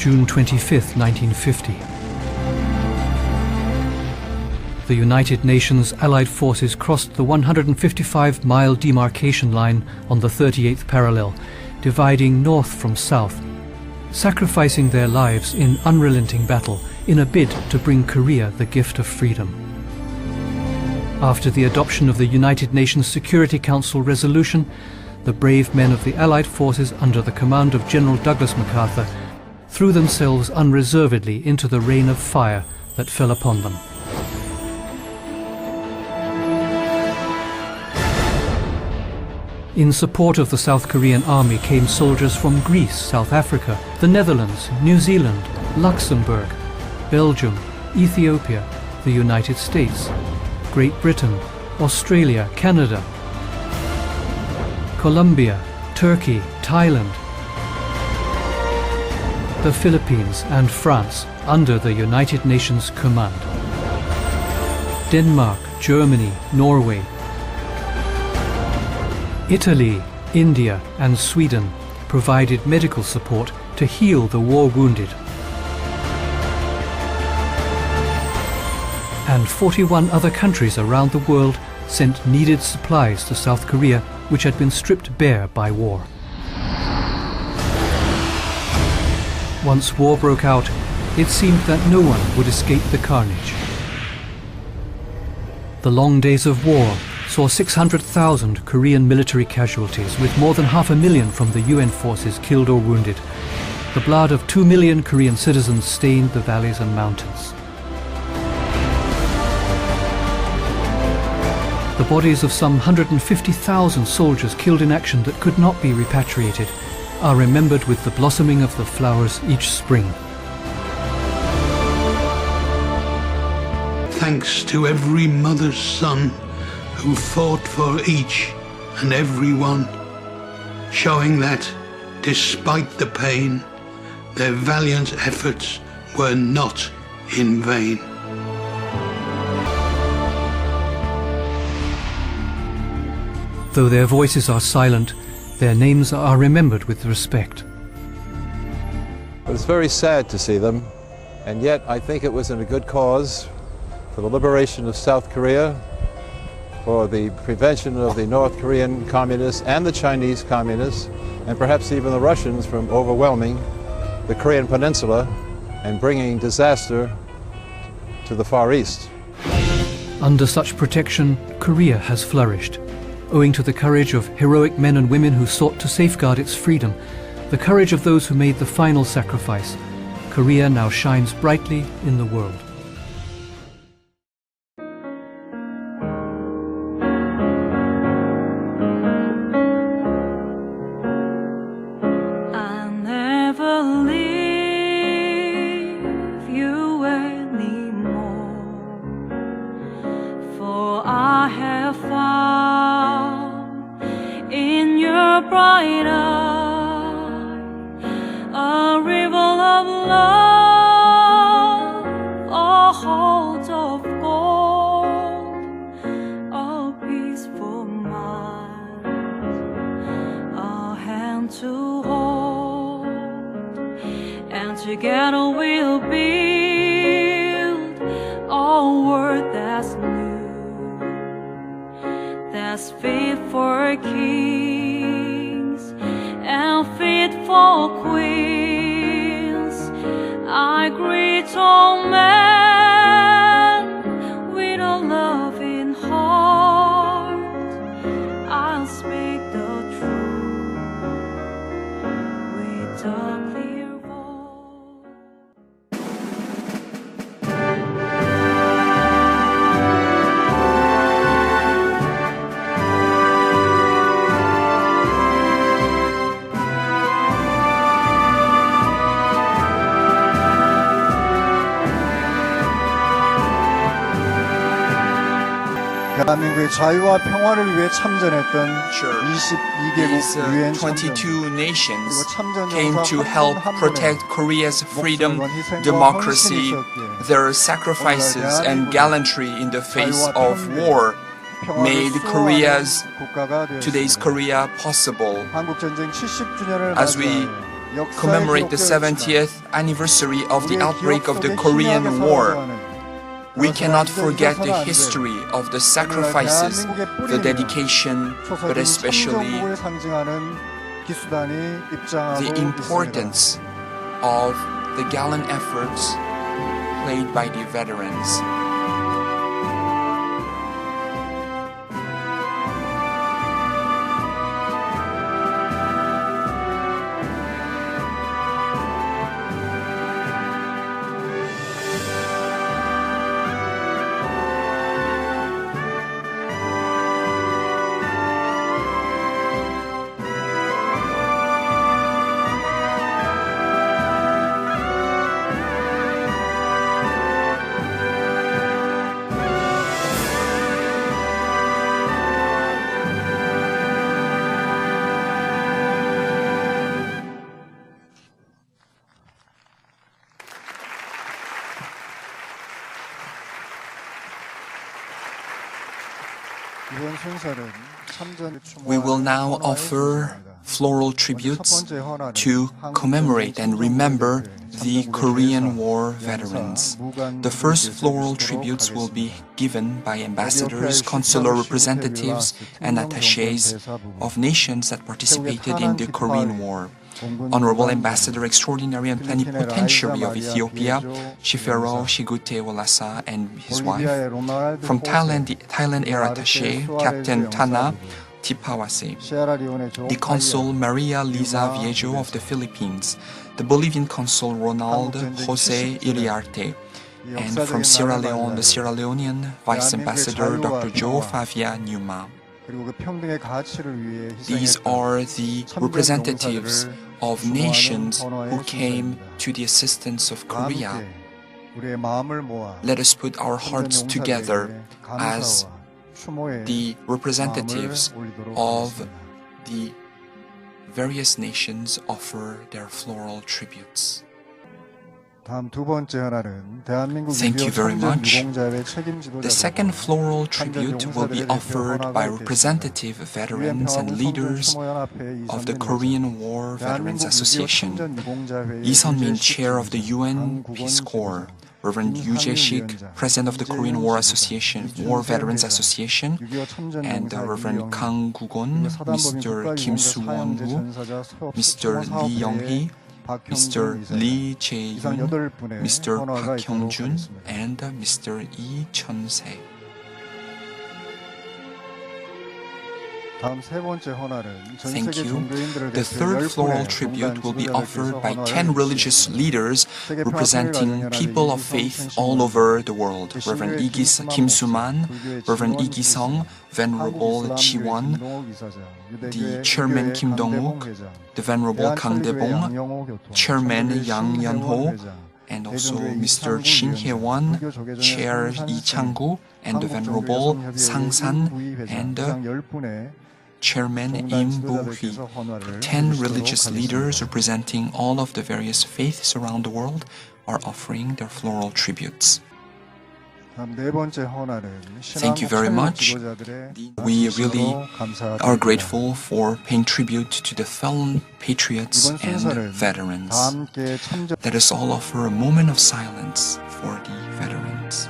June 25, 1950. The United Nations Allied forces crossed the 155-mile demarcation line on the 38th parallel, dividing north from south, sacrificing their lives in unrelenting battle in a bid to bring Korea the gift of freedom. After the adoption of the United Nations Security Council resolution, the brave men of the Allied forces under the command of General Douglas MacArthur threw themselves unreservedly into the rain of fire that fell upon them. In support of the South Korean army came soldiers from Greece, South Africa, the Netherlands, New Zealand, Luxembourg, Belgium, Ethiopia, the United States, Great Britain, Australia, Canada, Colombia, Turkey, Thailand, the Philippines and France under the United Nations command, Denmark, Germany, Norway, Italy, India and Sweden provided medical support to heal the war wounded. And 41 other countries around the world sent needed supplies to South Korea, which had been stripped bare by war. Once war broke out, it seemed that no one would escape the carnage. The long days of war saw 600,000 Korean military casualties, with more than 500,000 from the UN forces killed or wounded. The blood of 2 million Korean citizens stained the valleys and mountains. The bodies of some 150,000 soldiers killed in action that could not be repatriated are remembered with the blossoming of the flowers each spring. Thanks to every mother's son who fought for each and every one, showing that, despite the pain, their valiant efforts were not in vain. Though their voices are silent, their names are remembered with respect. It was very sad to see them, and yet I think it was in a good cause for the liberation of South Korea, for the prevention of the North Korean communists and the Chinese communists, and perhaps even the Russians, from overwhelming the Korean peninsula and bringing disaster to the Far East. Under such protection, Korea has flourished, owing to the courage of heroic men and women who sought to safeguard its freedom, the courage of those who made the final sacrifice. Korea now shines brightly in the world. Together we'll build a world that's new, that's fit for kings and fit for queens. I greet all men with a loving heart. I'll speak the truth with a clear voice. 대한민국의 자유와 평화를 위해 참전했던 22개국 유엔 22 nations came to help protect Korea's freedom, democracy. Their sacrifices and gallantry in the face of war made today's Korea possible. As we commemorate the 70th anniversary of the outbreak of the Korean War. We cannot forget the history of the sacrifices, the dedication, but especially the importance of the gallant efforts played by the veterans. We will now offer floral tributes to commemorate and remember the Korean War veterans. The first floral tributes will be given by ambassadors, consular representatives, and attachés of nations that participated in the Korean War. Honorable Ambassador Extraordinary and Plenipotentiary of Ethiopia, Shifero Shigute Wolasa and his wife. From Thailand, the Thailand Air Attaché, Captain Tana Tipawase. The Consul Maria Liza Viejo of the Philippines. The Bolivian Consul Ronald Jose Iriarte. And from Sierra Leone, the Sierra Leonean Vice Ambassador Dr. Joe Favia Numa. These are the representatives of nations who came to the assistance of Korea. Let us put our hearts together as the representatives of the various nations offer their floral tributes. Thank you very much. The second floral tribute will be offered by representative veterans and leaders of the Korean War Veterans Association. Lee Sun-min, Chair of the UN Peace Corps, Reverend Yoo Jae-shik, President of the Korean War Veterans Association, and Reverend Kang Gu-gon, Mr. Kim Soo-won-woo, Mr. Lee Young-hee, Mr. Lee Jae-yoon, Mr. Park Hyung-jun, and Mr. Lee Chun-se. Thank you. The third floral tribute will be offered by 10 religious leaders representing people of faith all over the world. Reverend Kim Soo-man, Reverend Lee Gi-sung, Venerable Chi-won, the Chairman Kim Dong-wook, the Venerable Kang Dae-bong, Chairman Yang Yeon-ho, and also Mr. Shin Hye-won, Chair Lee Chang-gu, and the Venerable Sang San, and Chairman Im Bu-hee. 10 religious leaders representing all of the various faiths around the world are offering their floral tributes. Thank you very much. We really are grateful for paying tribute to the fallen patriots and veterans. Let us all offer a moment of silence for the veterans.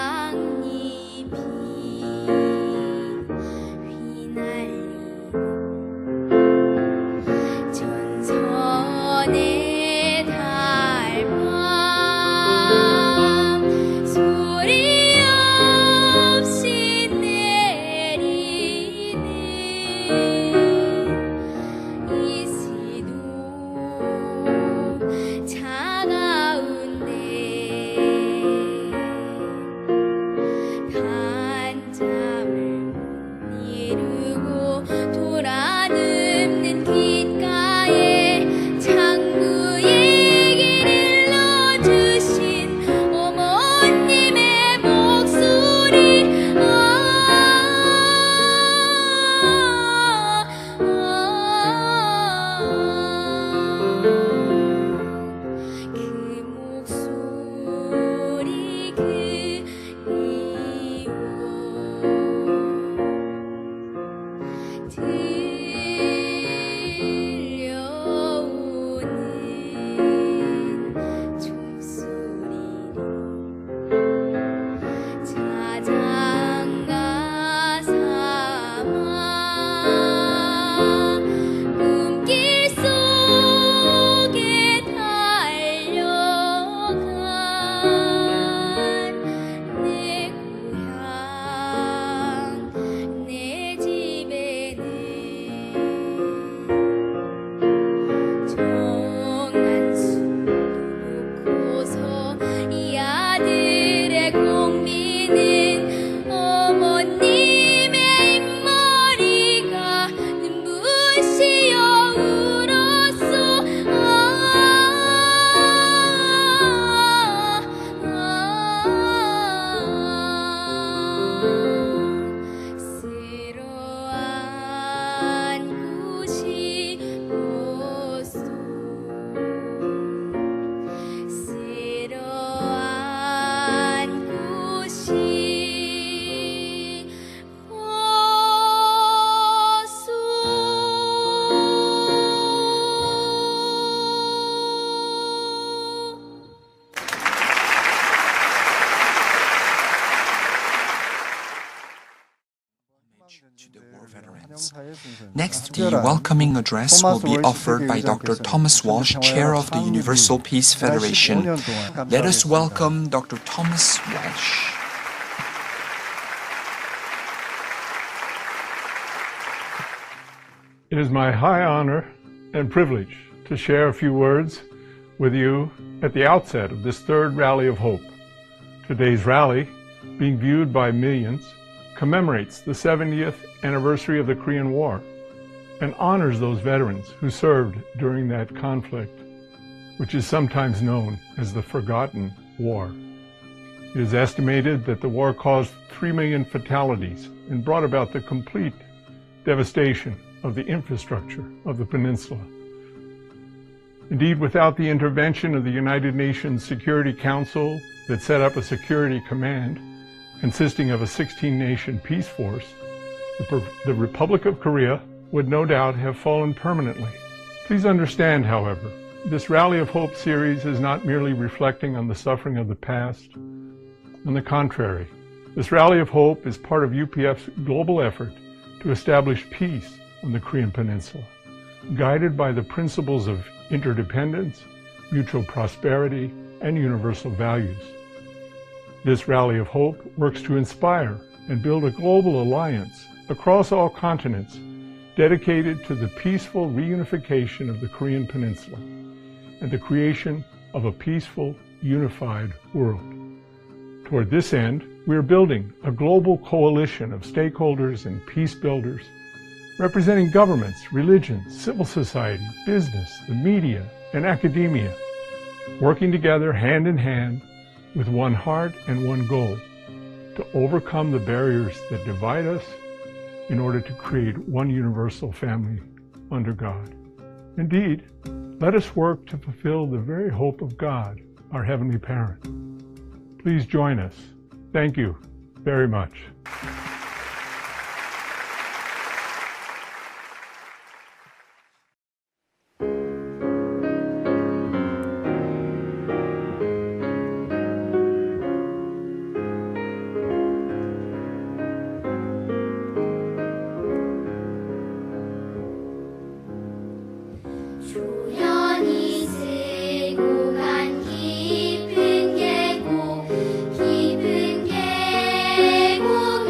사랑잎이 Next, the welcoming address will be offered by Dr. Thomas Walsh, Chair of the Universal Peace Federation. Let us welcome Dr. Thomas Walsh. It is my high honor and privilege to share a few words with you at the outset of this third Rally of Hope. Today's rally, being viewed by millions, commemorates the 70th anniversary of the Korean War and honors those veterans who served during that conflict, which is sometimes known as the Forgotten War. It is estimated that the war caused 3 million fatalities and brought about the complete devastation of the infrastructure of the peninsula. Indeed, without the intervention of the United Nations Security Council that set up a security command consisting of a 16-nation peace force, the Republic of Korea would no doubt have fallen permanently. Please understand, however, this Rally of Hope series is not merely reflecting on the suffering of the past. On the contrary, this Rally of Hope is part of UPF's global effort to establish peace on the Korean Peninsula, guided by the principles of interdependence, mutual prosperity, and universal values. This Rally of Hope works to inspire and build a global alliance across all continents dedicated to the peaceful reunification of the Korean Peninsula and the creation of a peaceful, unified world. Toward this end, we are building a global coalition of stakeholders and peace builders representing governments, religions, civil society, business, the media, and academia, working together hand in hand with one heart and one goal, to overcome the barriers that divide us in order to create one universal family under God. Indeed, let us work to fulfill the very hope of God, our Heavenly Parent. Please join us. Thank you very much. 조연이 세고 간 깊은 계곡 깊은 계곡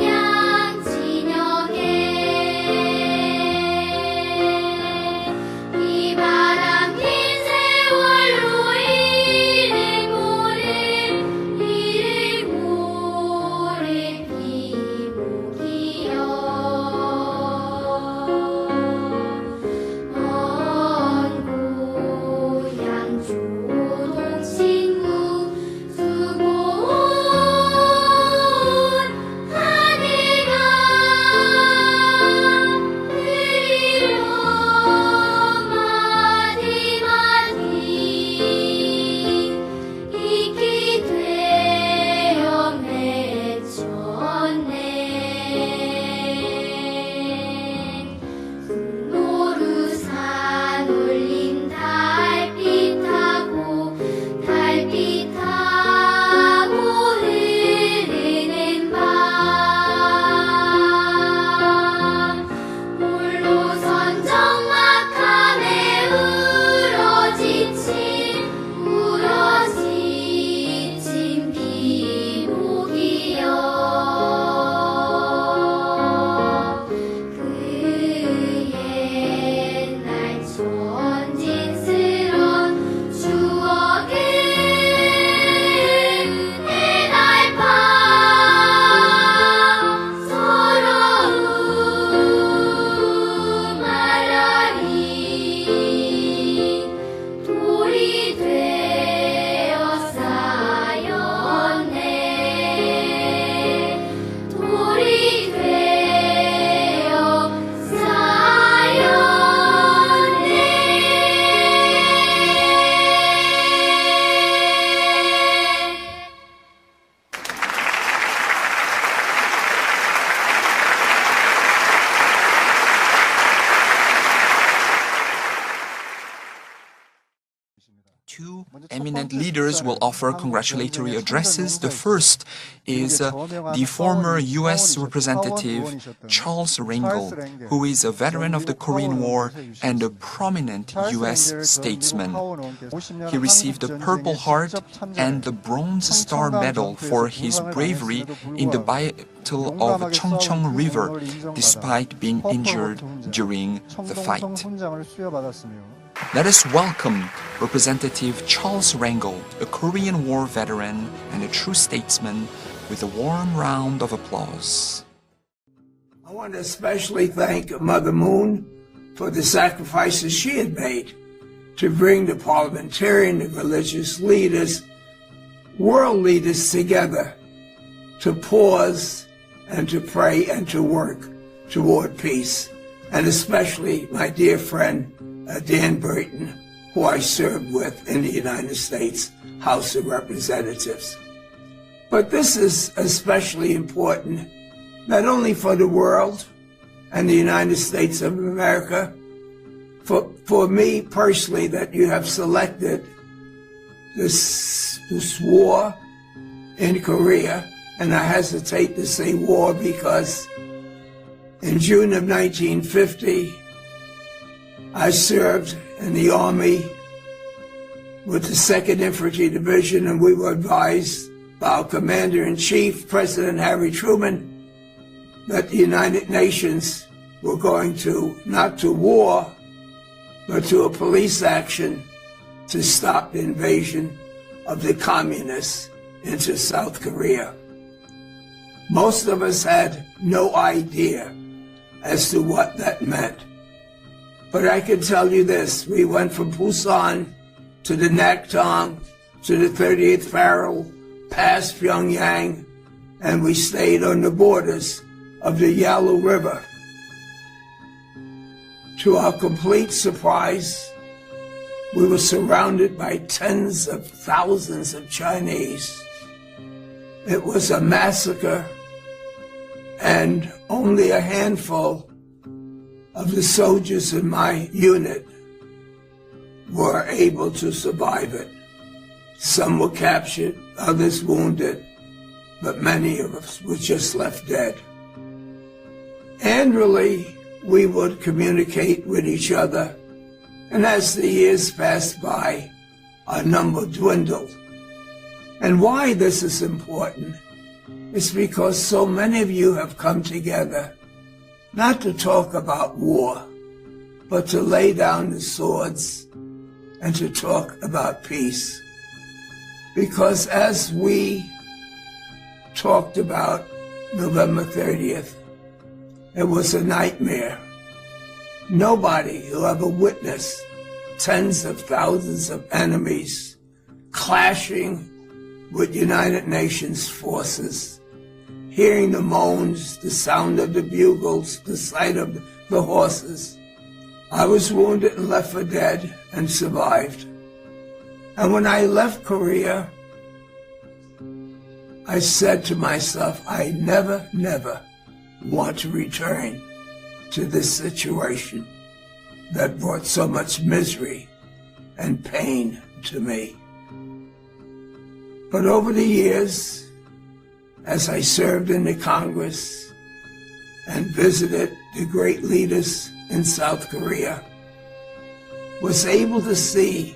eminent leaders will offer congratulatory addresses. The first is the former U.S. Representative Charles Rangel, who is a veteran of the Korean War and a prominent U.S. statesman. He received the Purple Heart and the Bronze Star Medal for his bravery in the Battle of Cheongcheong River, despite being injured during the fight. Let us welcome Representative Charles Rangel, a Korean War veteran and a true statesman, with a warm round of applause. I want to especially thank Mother Moon for the sacrifices she had made to bring the parliamentarian and religious leaders, world leaders together to pause and to pray and to work toward peace. And especially my dear friend Dan Burton, who I served with in the United States House of Representatives. But this is especially important, not only for the world and the United States of America, for me personally, that you have selected this war in Korea, and I hesitate to say war because in June of 1950, I served in the Army with the 2nd Infantry Division, and we were advised by our Commander-in-Chief, President Harry Truman, that the United Nations were going to, not to war, but to a police action to stop the invasion of the communists into South Korea. Most of us had no idea as to what that meant. But I can tell you this, we went from Busan to the Naktong, to the 38th parallel, past Pyongyang, and we stayed on the borders of the Yalu River. To our complete surprise, we were surrounded by tens of thousands of Chinese. It was a massacre, and only a handful of the soldiers in my unit were able to survive it. Some were captured, others wounded, but many of us were just left dead. Annually, we would communicate with each other, and as the years passed by, our number dwindled. And why this is important is because so many of you have come together not to talk about war, but to lay down the swords and to talk about peace. Because as we talked about November 30th, it was a nightmare. Nobody who ever witnessed tens of thousands of enemies clashing with United Nations forces, hearing the moans, the sound of the bugles, the sight of the horses. I was wounded and left for dead and survived. And when I left Korea, I said to myself, I never want to return to this situation that brought so much misery and pain to me. But over the years, as I served in the Congress and visited the great leaders in South Korea, was able to see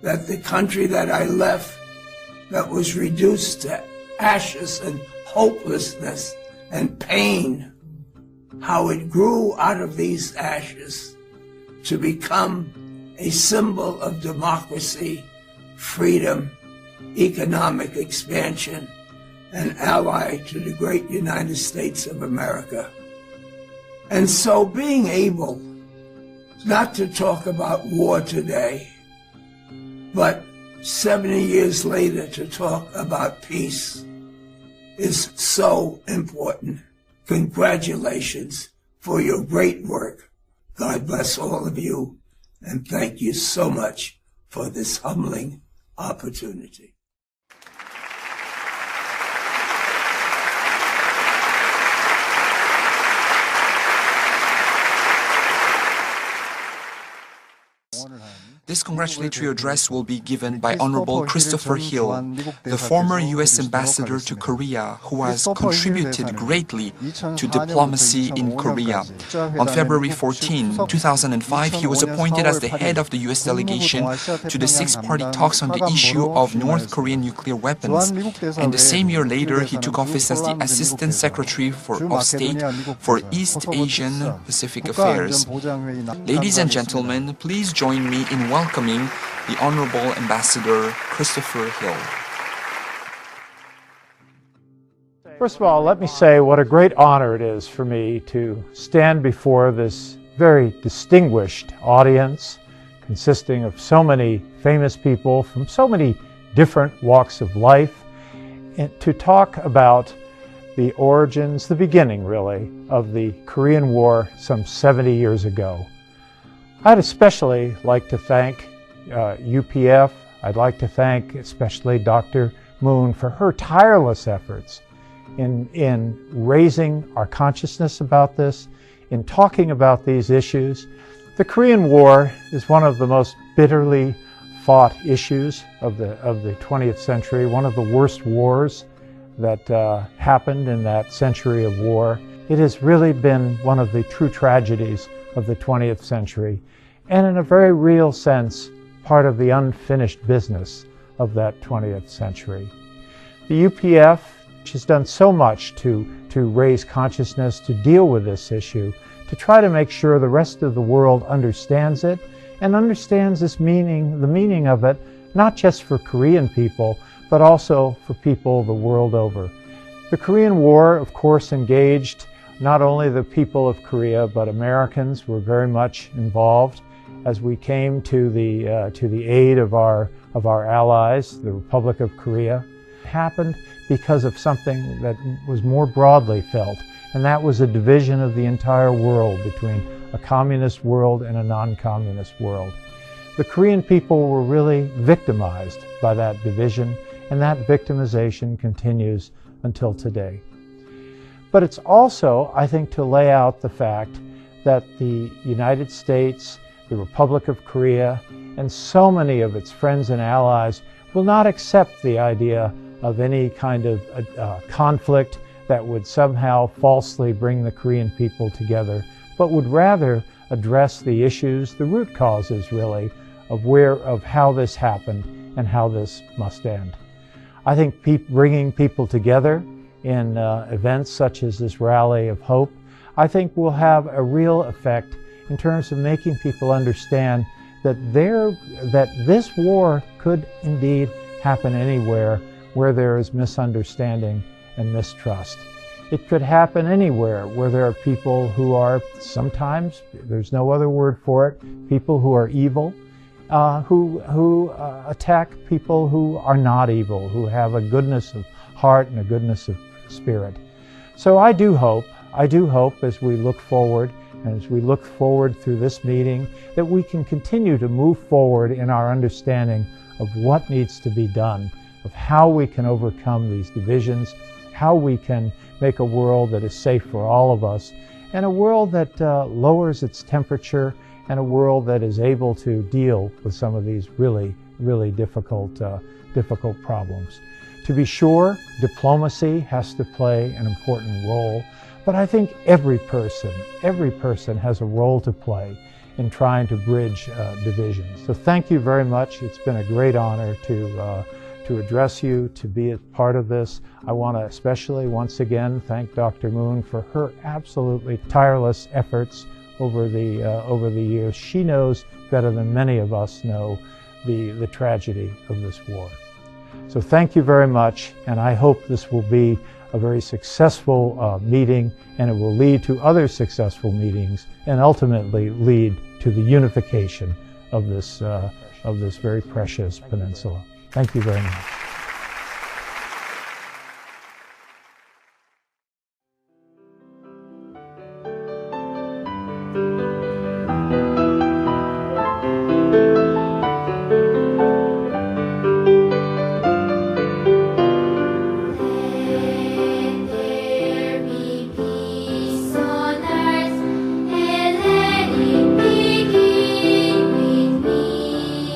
that the country that I left, that was reduced to ashes and hopelessness and pain, how it grew out of these ashes to become a symbol of democracy, freedom, economic expansion, an ally to the great United States of America. And so being able not to talk about war today, but 70 years later to talk about peace is so important. Congratulations for your great work. God bless all of you, and thank you so much for this humbling opportunity. This congratulatory address will be given by Honorable Christopher Hill, the former U.S. ambassador to Korea, who has contributed greatly to diplomacy in Korea. On February 14, 2005, he was appointed as the head of the U.S. delegation to the six-party talks on the issue of North Korean nuclear weapons, and the same year later, he took office as the Assistant Secretary of State for East Asian Pacific Affairs. Ladies and gentlemen, please join me in welcoming the Honorable Ambassador Christopher Hill. First of all, let me say what a great honor it is for me to stand before this very distinguished audience consisting of so many famous people from so many different walks of life, and to talk about the origins, the beginning really, of the Korean War some 70 years ago. I'd especially like to thank UPF. I'd like to thank especially Dr. Moon for her tireless efforts in raising our consciousness about this, in talking about these issues. The Korean War is one of the most bitterly fought issues of the 20th century, one of the worst wars that happened in that century of war. It has really been one of the true tragedies of the 20th century, and in a very real sense, part of the unfinished business of that 20th century. The UPF, which has done so much to raise consciousness, to deal with this issue, to try to make sure the rest of the world understands it, and understands this meaning, the meaning of it, not just for Korean people, but also for people the world over. The Korean War, of course, engaged not only the people of Korea, but Americans were very much involved as we came to the aid of our allies, the Republic of Korea. It happened because of something that was more broadly felt, and that was a division of the entire world between a communist world and a non-communist world. The Korean people were really victimized by that division, and that victimization continues until today. But it's also, I think, to lay out the fact that the United States, the Republic of Korea, and so many of its friends and allies will not accept the idea of any kind of conflict that would somehow falsely bring the Korean people together, but would rather address the issues, the root causes really, of how this happened and how this must end. I think bringing people together in events such as this Rally of Hope, I think will have a real effect in terms of making people understand that this war could indeed happen anywhere where there is misunderstanding and mistrust. It could happen anywhere where there are people who are sometimes, there's no other word for it, people who are evil, who attack people who are not evil, who have a goodness of heart and a goodness of spirit. So I do hope as we look forward, and as we look forward through this meeting, that we can continue to move forward in our understanding of what needs to be done, of how we can overcome these divisions, how we can make a world that is safe for all of us, and a world that lowers its temperature, and a world that is able to deal with some of these really, really difficult problems. To be sure, diplomacy has to play an important role, but I think every person has a role to play in trying to bridge divisions. So thank you very much. It's been a great honor to address you, to be a part of this. I want to especially once again thank Dr. Moon for her absolutely tireless efforts over the years. She knows better than many of us know the tragedy of this war. So thank you very much, and I hope this will be a very successful meeting, and it will lead to other successful meetings, and ultimately lead to the unification of this very precious peninsula. Thank you very much. Let there be peace on earth, and let it begin with me.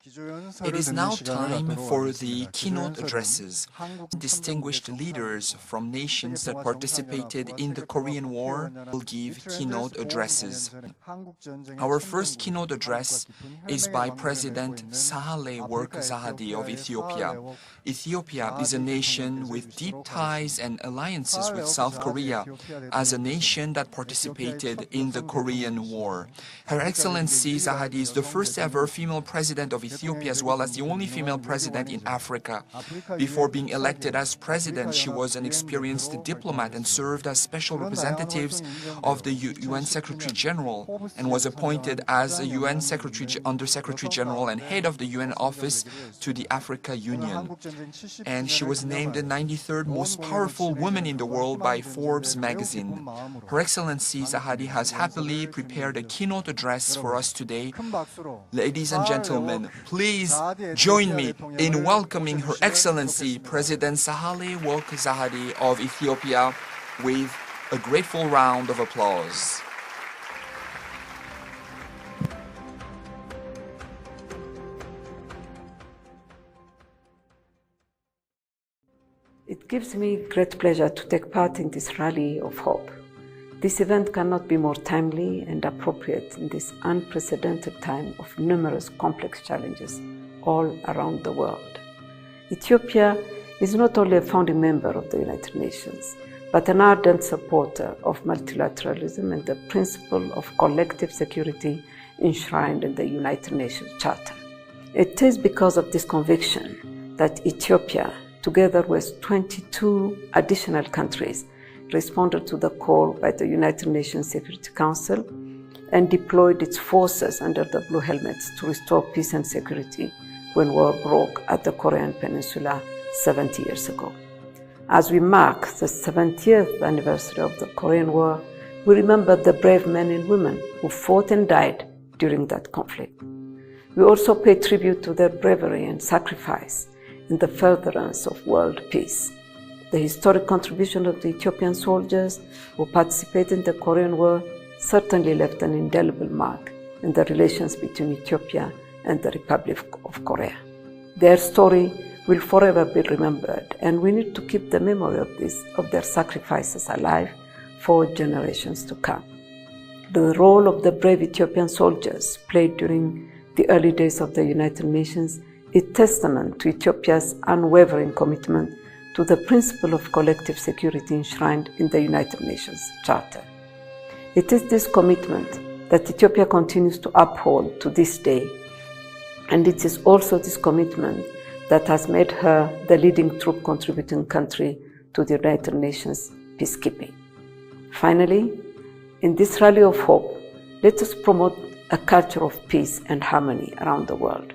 It is now time for the keynote addresses. Distinguished leaders from nations that participated in the Korean War will give keynote addresses. Our first keynote address is by President Sahle-Work of Ethiopia. Ethiopia is a nation with deep ties and alliances with South Korea as a nation that participated in the Korean War. Her Excellency Zahadi is the first ever female president of Ethiopia as well as the only female president in Africa. Before being elected as president, she was an experienced diplomat and served as special representatives of the UN Secretary General and was appointed as a UN Under Secretary General and head of the UN office to the Africa Union. And she was named the 93rd most powerful woman in the world by Forbes magazine. Her Excellency Zahadi has happily prepared a keynote address for us today. Ladies and gentlemen, please join me in welcoming Her Excellency President Sahle-Work Zahadi of Ethiopia with a grateful round of applause. It gives me great pleasure to take part in this rally of hope. This event cannot be more timely and appropriate in this unprecedented time of numerous complex challenges all around the world. Ethiopia is not only a founding member of the United Nations, but an ardent supporter of multilateralism and the principle of collective security enshrined in the United Nations Charter. It is because of this conviction that Ethiopia, together with 22 additional countries, responded to the call by the United Nations Security Council and deployed its forces under the Blue Helmets to restore peace and security when war broke at the Korean Peninsula 70 years ago. As we mark the 70th anniversary of the Korean War, we remember the brave men and women who fought and died during that conflict. We also pay tribute to their bravery and sacrifice in the furtherance of world peace. The historic contribution of the Ethiopian soldiers who participated in the Korean War certainly left an indelible mark in the relations between Ethiopia and the Republic of Korea. Their story will forever be remembered, and we need to keep the memory of their sacrifices alive for generations to come. The role of the brave Ethiopian soldiers played during the early days of the United Nations is testament to Ethiopia's unwavering commitment to the principle of collective security enshrined in the United Nations Charter. It is this commitment that Ethiopia continues to uphold to this day, and it is also this commitment that has made her the leading troop contributing country to the United Nations peacekeeping. Finally, in this rally of hope, let us promote a culture of peace and harmony around the world.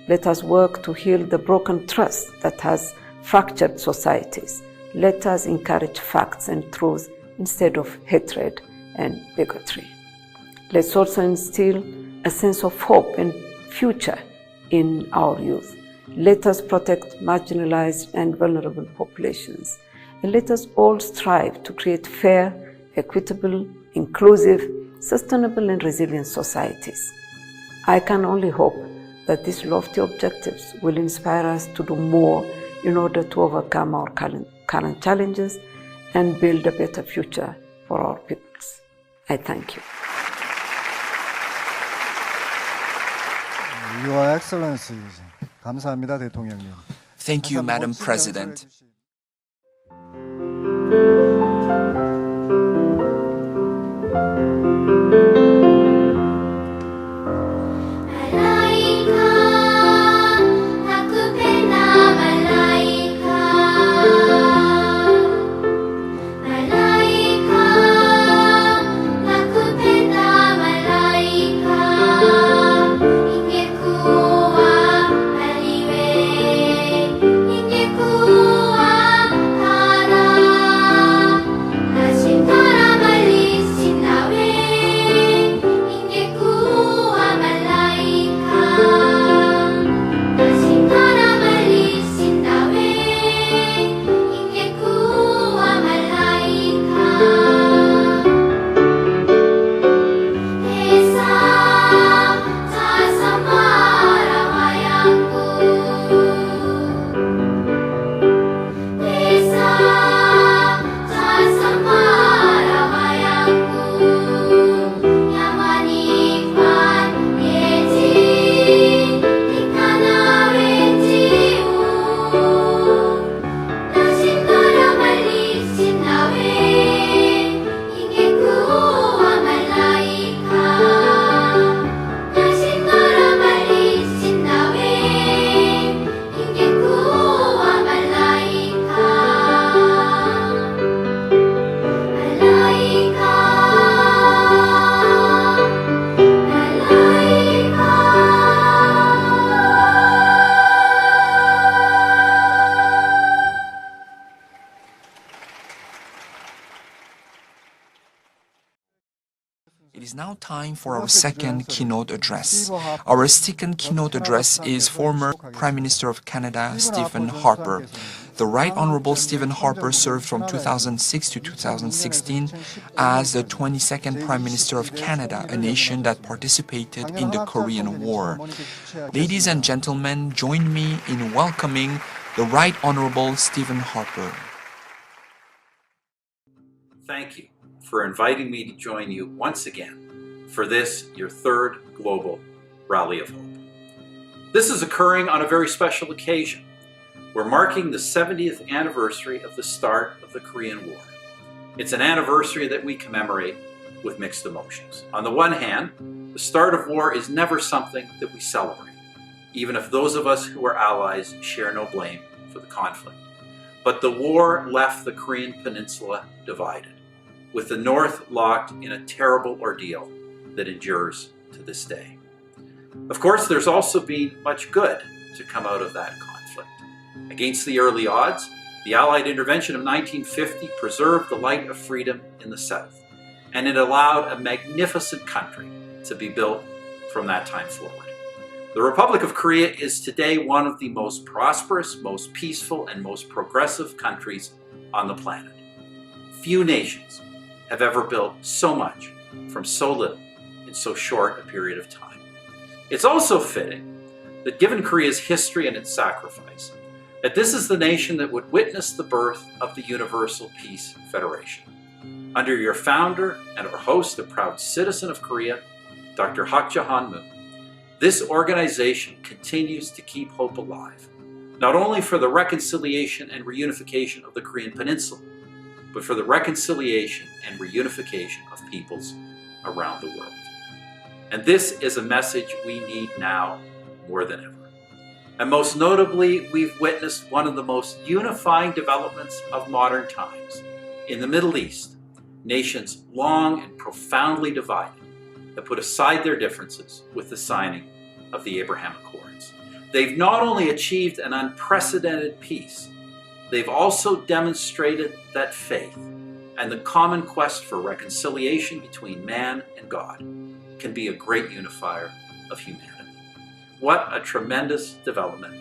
Let us work to heal the broken trust that has fractured societies. Let us encourage facts and truth instead of hatred and bigotry. Let's also instill a sense of hope and future in our youth. Let us protect marginalized and vulnerable populations. And let us all strive to create fair, equitable, inclusive, sustainable and resilient societies. I can only hope that these lofty objectives will inspire us to do more in order to overcome our current challenges and build a better future for our peoples. I thank you. Your Excellencies. 감사합니다, 대통령님. Thank you, Madam President. Ingekuwa now time for our second keynote address. Our second keynote address is former Prime Minister of Canada, Stephen Harper. The Right Honourable Stephen Harper served from 2006 to 2016 as the 22nd Prime Minister of Canada, a nation that participated in the Korean War. Ladies and gentlemen, join me in welcoming the Right Honourable Stephen Harper. Thank you for inviting me to join you once again for this, your third Global Rally of Hope. This is occurring on a very special occasion. We're marking the 70th anniversary of the start of the Korean War. It's an anniversary that we commemorate with mixed emotions. On the one hand, the start of war is never something that we celebrate, even if those of us who are allies share no blame for the conflict. But the war left the Korean peninsula divided, with the North locked in a terrible ordeal that endures to this day. Of course, there's also been much good to come out of that conflict. Against the early odds, the Allied intervention of 1950 preserved the light of freedom in the South, and it allowed a magnificent country to be built from that time forward. The Republic of Korea is today one of the most prosperous, most peaceful, and most progressive countries on the planet. Few nations have ever built so much from so little in so short a period of time. It's also fitting that given Korea's history and its sacrifice, that this is the nation that would witness the birth of the Universal Peace Federation. Under your founder and our host, a proud citizen of Korea, Dr. Hak-Ja, this organization continues to keep hope alive, not only for the reconciliation and reunification of the Korean Peninsula, but for the reconciliation and reunification of peoples around the world. And this is a message we need now more than ever. And most notably, we've witnessed one of the most unifying developments of modern times. In the Middle East, nations long and profoundly divided have put aside their differences with the signing of the Abraham Accords. They've not only achieved an unprecedented peace, they've also demonstrated that faith and the common quest for reconciliation between man and God can be a great unifier of humanity. What a tremendous development,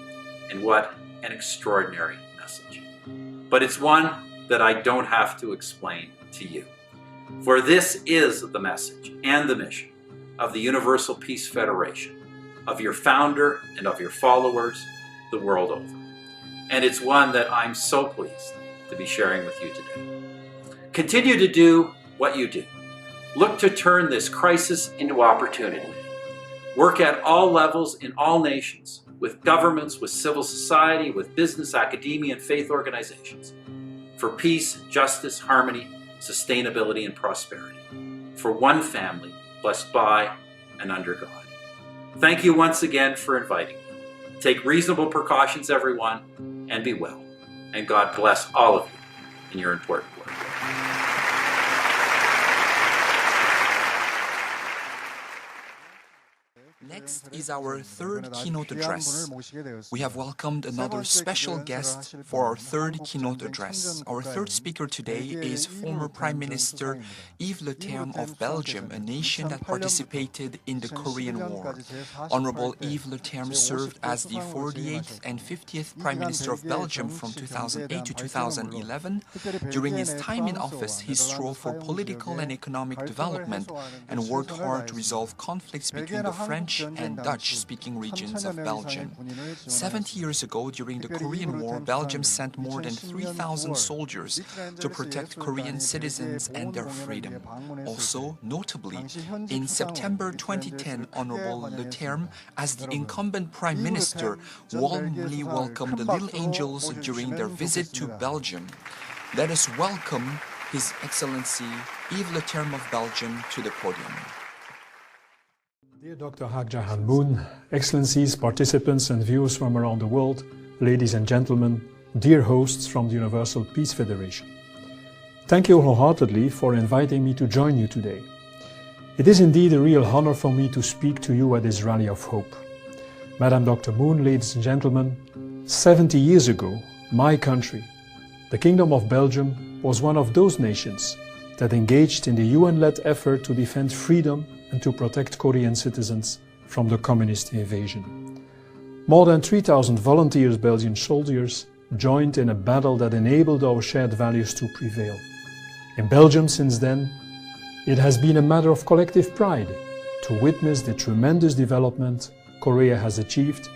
and what an extraordinary message. But it's one that I don't have to explain to you. For this is the message and the mission of the Universal Peace Federation, of your founder and of your followers the world over. And it's one that I'm so pleased to be sharing with you today. Continue to do what you do. Look to turn this crisis into opportunity. Work at all levels in all nations, with governments, with civil society, with business, academia, and faith organizations, for peace, justice, harmony, sustainability, and prosperity, for one family blessed by and under God. Thank you once again for inviting me. Take reasonable precautions, everyone, and be well. And God bless all of you in your important work. Next is our third keynote address. We have welcomed another special guest for our third keynote address. Our third speaker today is former Prime Minister Yves Leterme of Belgium, a nation that participated in the Korean War. Honorable Yves Leterme served as the 48th and 50th Prime Minister of Belgium from 2008 to 2011. During his time in office, he strove for political and economic development and worked hard to resolve conflicts between the French and Dutch-speaking regions of Belgium. 70 years ago, during the Korean War, Belgium sent more than 3,000 soldiers to protect Korean citizens and their freedom. Also, notably, in September 2010, Honorable Leterme, as the incumbent Prime Minister, warmly welcomed the Little Angels during their visit to Belgium. Let us welcome His Excellency Yves Leterme of Belgium to the podium. Dear Dr. Hak-Ja, Excellencies, participants and viewers from around the world, ladies and gentlemen, dear hosts from the Universal Peace Federation. Thank you wholeheartedly for inviting me to join you today. It is indeed a real honor for me to speak to you at this Rally of Hope. Madam Dr. Moon, ladies and gentlemen, 70 years ago, my country, the Kingdom of Belgium, was one of those nations that engaged in the UN-led effort to defend freedom and to protect Korean citizens from the communist invasion. More than 3,000 volunteers Belgian soldiers joined in a battle that enabled our shared values to prevail. In Belgium since then, it has been a matter of collective pride to witness the tremendous development Korea has achieved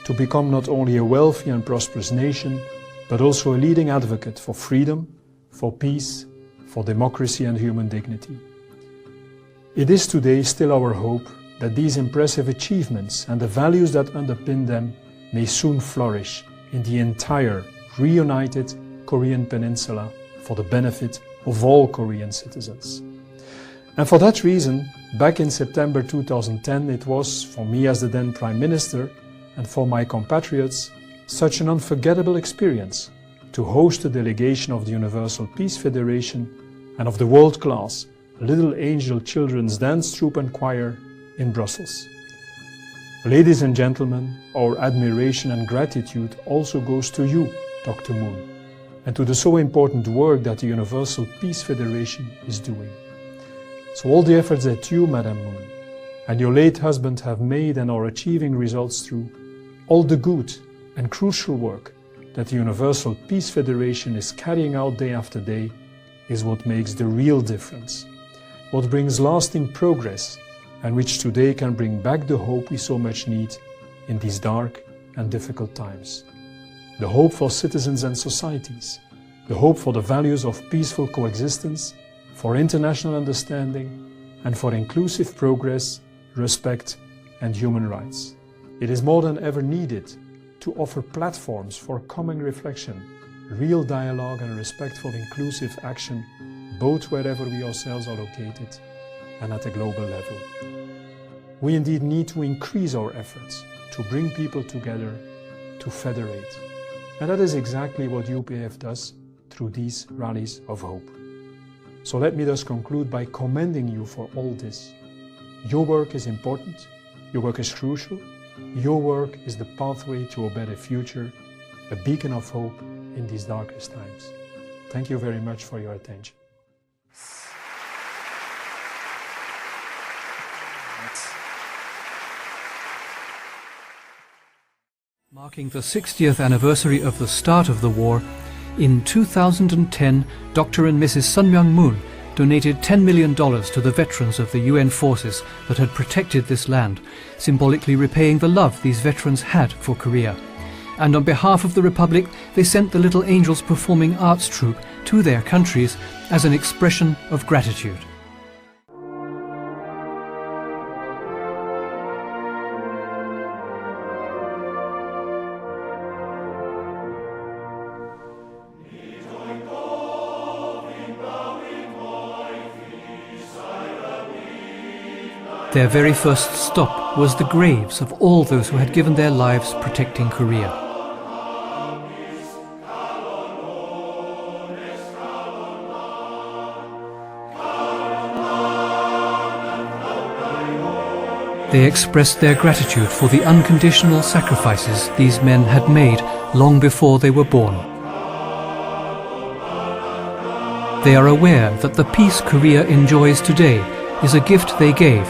to become not only a wealthy and prosperous nation, but also a leading advocate for freedom, for peace, for democracy and human dignity. It is today still our hope that these impressive achievements and the values that underpin them may soon flourish in the entire reunited Korean peninsula for the benefit of all Korean citizens. And for that reason, back in September 2010, it was, for me as the then Prime Minister, and for my compatriots, such an unforgettable experience to host a delegation of the Universal Peace Federation and of the world-class Little Angel Children's Dance Troupe and Choir in Brussels. Ladies and gentlemen, our admiration and gratitude also goes to you, Dr. Moon, and to the so important work that the Universal Peace Federation is doing. So all the efforts that you, Madam Moon, and your late husband have made and are achieving results through, all the good and crucial work that the Universal Peace Federation is carrying out day after day is what makes the real difference, what brings lasting progress and which today can bring back the hope we so much need in these dark and difficult times. The hope for citizens and societies, the hope for the values of peaceful coexistence, for international understanding, and for inclusive progress, respect, and human rights. It is more than ever needed to offer platforms for common reflection, real dialogue and respectful inclusive action, both wherever we ourselves are located and at a global level. We indeed need to increase our efforts to bring people together, to federate. And that is exactly what UPF does through these rallies of hope. So let me thus conclude by commending you for all this. Your work is important, your work is crucial, your work is the pathway to a better future, a beacon of hope in these darkest times. Thank you very much for your attention. Marking the 60th anniversary of the start of the war, in 2010, Dr. and Mrs. Sun Myung Moon donated $10 million to the veterans of the UN forces that had protected this land, symbolically repaying the love these veterans had for Korea. And on behalf of the Republic, they sent the Little Angels Performing Arts Troupe to their countries as an expression of gratitude. Their very first stop was the graves of all those who had given their lives protecting Korea. They expressed their gratitude for the unconditional sacrifices these men had made long before they were born. They are aware that the peace Korea enjoys today is a gift they gave,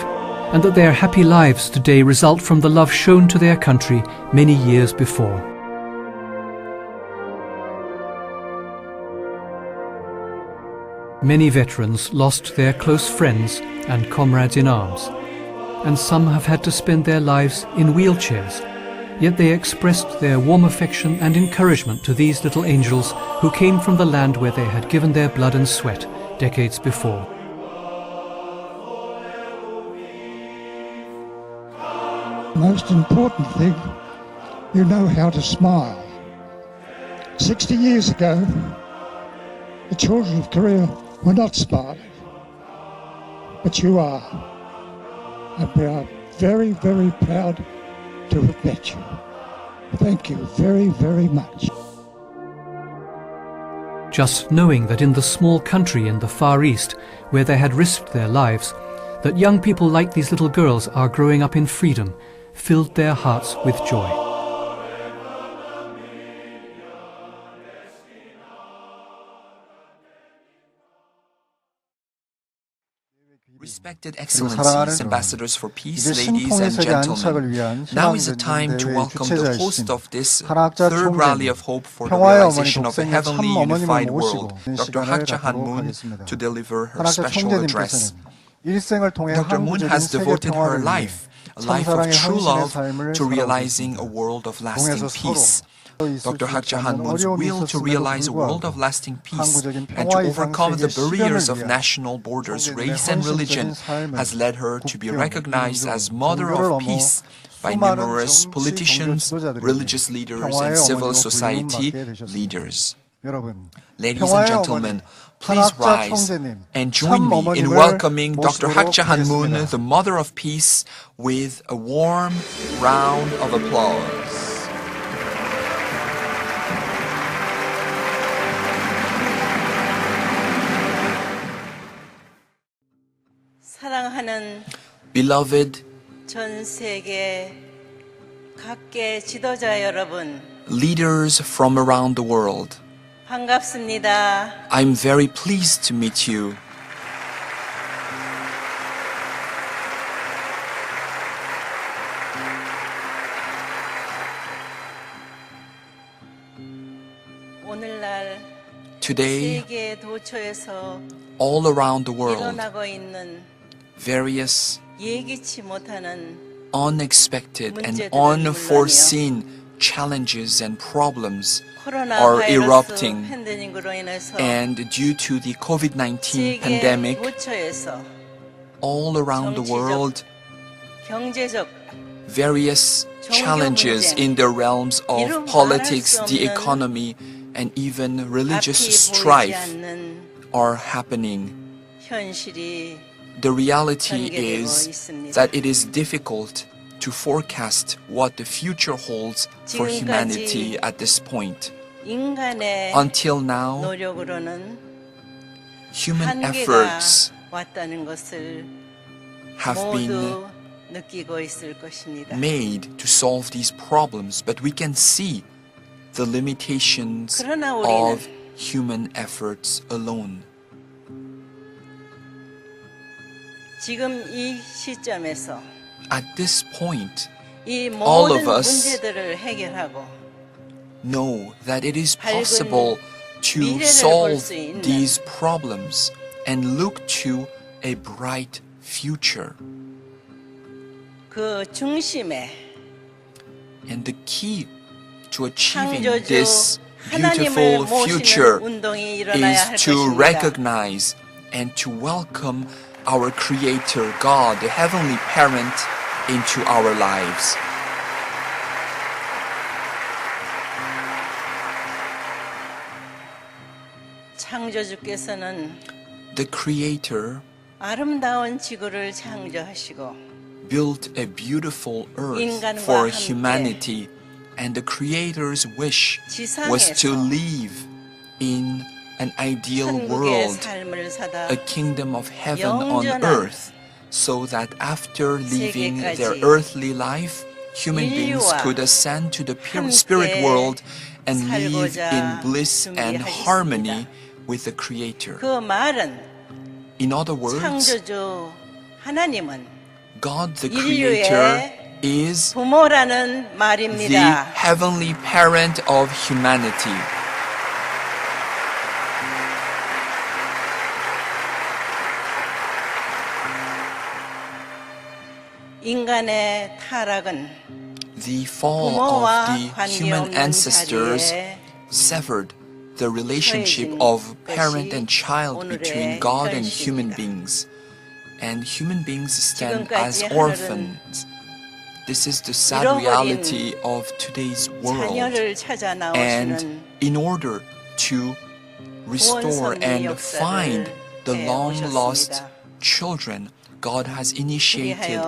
and that their happy lives today result from the love shown to their country many years before. Many veterans lost their close friends and comrades in arms, and some have had to spend their lives in wheelchairs, yet they expressed their warm affection and encouragement to these little angels who came from the land where they had given their blood and sweat decades before. Most important thing, you know how to smile. 60 years ago, the children of Korea were not smiling, but you are. And we are very, very proud to have met you. Thank you very, very much. Just knowing that in the small country in the Far East, where they had risked their lives, that young people like these little girls are growing up in freedom, filled their hearts with joy. Respected Excellencies, Ambassadors for Peace, ladies and gentlemen, now is the time to welcome the host of this third Rally of Hope for the realization of a heavenly unified world, Dr. Hak-Ja Moon, to deliver her special address. Dr. Moon has devoted her life, a life of true love, to realizing a world of lasting peace. Dr. Hak-Ja Moon's will to realize a world of lasting peace and to overcome the barriers of national borders, race and religion has led her to be recognized as Mother of Peace by numerous politicians, religious leaders, and civil society leaders. Ladies and gentlemen, please rise and join me in welcoming Dr. Hak-Ja Moon, the Mother of Peace, with a warm round of applause. Beloved 전 세계 각계 지도자 여러분, leaders from around the world, 반갑습니다. I'm very pleased to meet you. 오늘날 Today, 세계 도처에서 all around the world, 일어나고 있는 various 예기치 못하는 unexpected and unforeseen challenges and problems are erupting, and due to the COVID-19 pandemic, all around the world, various challenges in the realms of politics, the economy, and even religious strife are happening. The reality is that it is difficult to forecast what the future holds for humanity at this point. Until now, human efforts have been made to solve these problems, but we can see the limitations of human efforts alone. 지금 이 시점에서 At this point, 이 all 모든 of us 문제들을 해결하고 know that it is possible to solve these problems and look to a bright future. 그 중심에 And the key to achieving 창조주 this 하나님을 beautiful future 모시는 운동이 일어나야 할 is to 것입니다. recognize and to welcome our Creator, God, the Heavenly Parent, into our lives. 창조주께서는 The Creator 아름다운 지구를 창조하시고 built a beautiful earth 인간과 for 함께 humanity, and the Creator's wish was to 지상에서 live in an ideal 천국의 world, 삶을 사다 a kingdom of heaven on 영원한 earth, so that after living their 세계까지 earthly life, human beings 인류와 could ascend to the pure 함께 spirit world and live 살고자 in bliss and 준비하였습니다. harmony with the Creator. 그 말은 In other words, 창조주 하나님은 God the 인류의 Creator is 부모라는 the 말입니다. heavenly parent of humanity. 인간의 타락은 The fall 부모와 of the human 관계없는 ancestors 자리에 severed the relationship of parent and child between God and human beings, and human beings stand as 지금까지 orphans. This is the sad reality of today's world, 자녀를 찾아 and 나오시는 in order to restore and find the long-lost children, God has initiated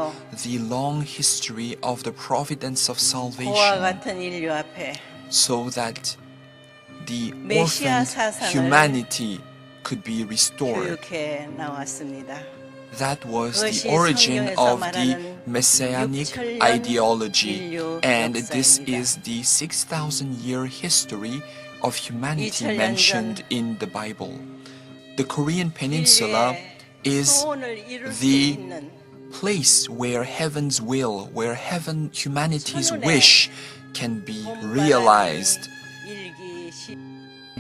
the long history of the providence of 고와 salvation, 같은 인류 앞에 so that the 메시아 orphaned 사상을 humanity could be restored. 교육해 나왔습니다. That was the 그것이 origin 성경에서 of the 말하는 messianic 6,000년 ideology, 인류 and this 역사입니다. is the 6,000-year history of humanity 2000년 mentioned in the Bible. The Korean Peninsula is the place where heaven's will, where humanity's wish can be realized.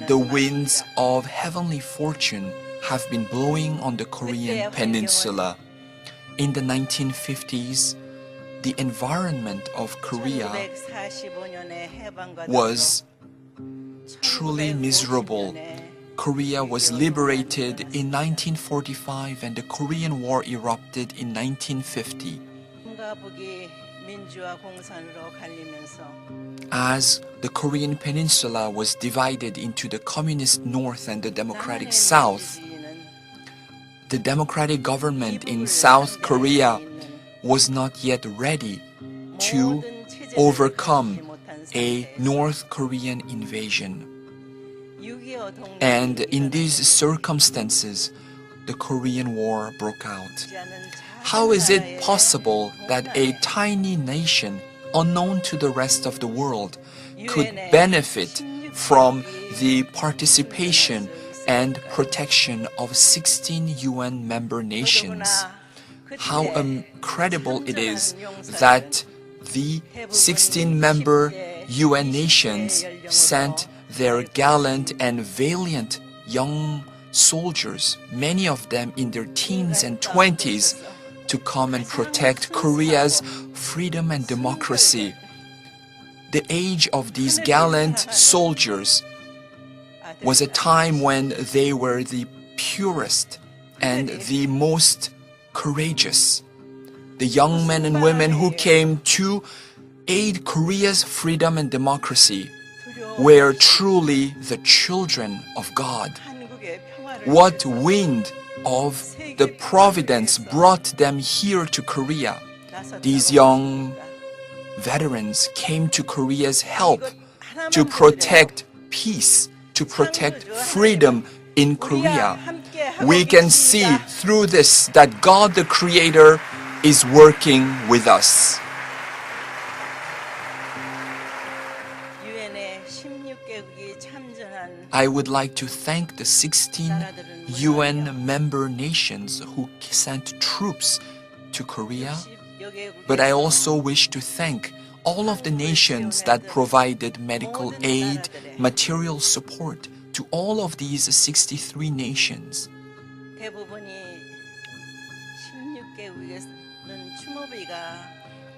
The winds of heavenly fortune have been blowing on the Korean peninsula. In the 1950s, the environment of Korea was truly miserable. Korea was liberated in 1945 and the Korean War erupted in 1950. As the Korean peninsula was divided into the communist north and the democratic south, the democratic government in South Korea was not yet ready to overcome a North Korean invasion. And in these circumstances, the Korean War broke out. How is it possible that a tiny nation, unknown to the rest of the world, could benefit from the participation and protection of 16 UN member nations? How incredible it is that the 16 member UN nations sent their gallant and valiant young soldiers, many of them in their teens and 20s, to come and protect Korea's freedom and democracy. The age of these gallant soldiers was a time when they were the purest and the most courageous. The young men and women who came to aid Korea's freedom and democracy were truly the children of God. What wind of the providence brought them here to Korea? These young veterans came to Korea's help to protect peace, to protect freedom in Korea. We can see through this that God the Creator is working with us. I would like to thank the 16 UN member nations who sent troops to Korea, but I also wish to thank all of the nations that provided medical aid, material support to all of these 63 nations.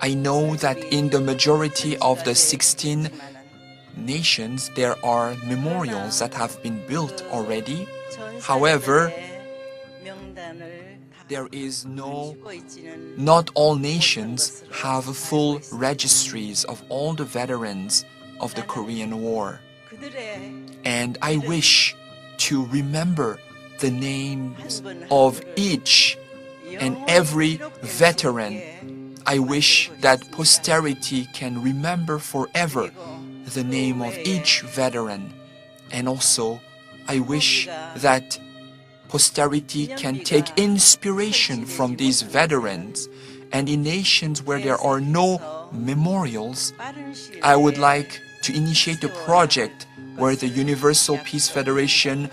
I know that in the majority of the 16 nations, there are memorials that have been built already. However, not all nations have full registries of all the veterans of the Korean War. And I wish to remember the names of each and every veteran. I wish that posterity can remember forever the name of each veteran. And also, I wish that posterity can take inspiration from these veterans. And in nations where there are no memorials, I would like to initiate a project where the Universal Peace Federation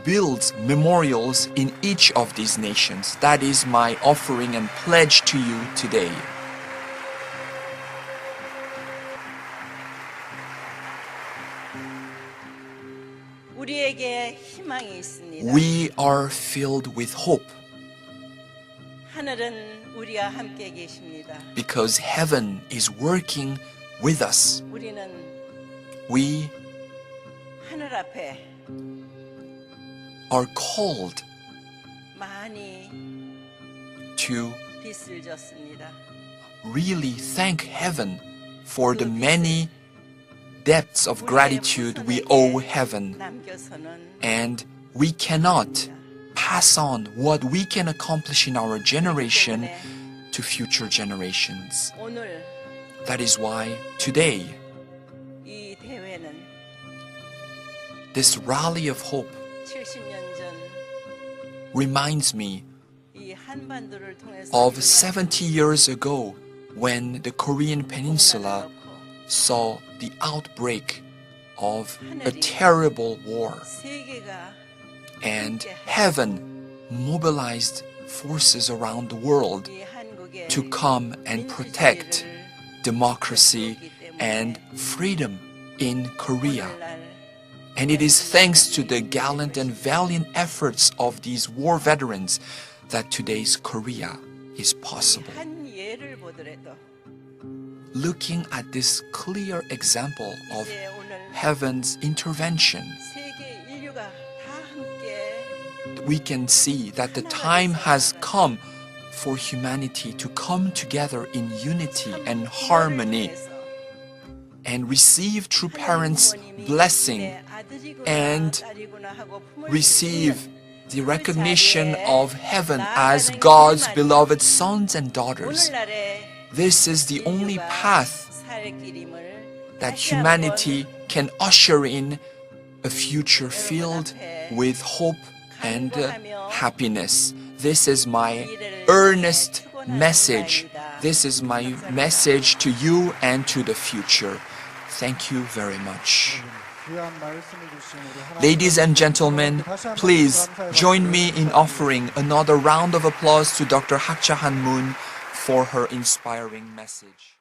builds memorials in each of these nations. That is my offering and pledge to you today. We are filled with hope because heaven is working with us. We are called to really thank heaven for the many depths of gratitude we owe heaven, and we cannot pass on what we can accomplish in our generation to future generations. That is why today, this rally of hope reminds me of 70 years ago when the Korean Peninsula saw the outbreak of a terrible war, and heaven mobilized forces around the world to come and protect democracy and freedom in Korea. And it is thanks to the gallant and valiant efforts of these war veterans that today's Korea is possible. Looking at this clear example of heaven's intervention, we can see that the time has come for humanity to come together in unity and harmony and receive true parents' blessing and receive the recognition of heaven as God's beloved sons and daughters. This is the only path that humanity can usher in a future filled with hope and happiness. This is my earnest message. This is my message to you and to the future. Thank you very much. Ladies and gentlemen, please join me in offering another round of applause to Dr. Hak-Ja Han Moon for her inspiring message.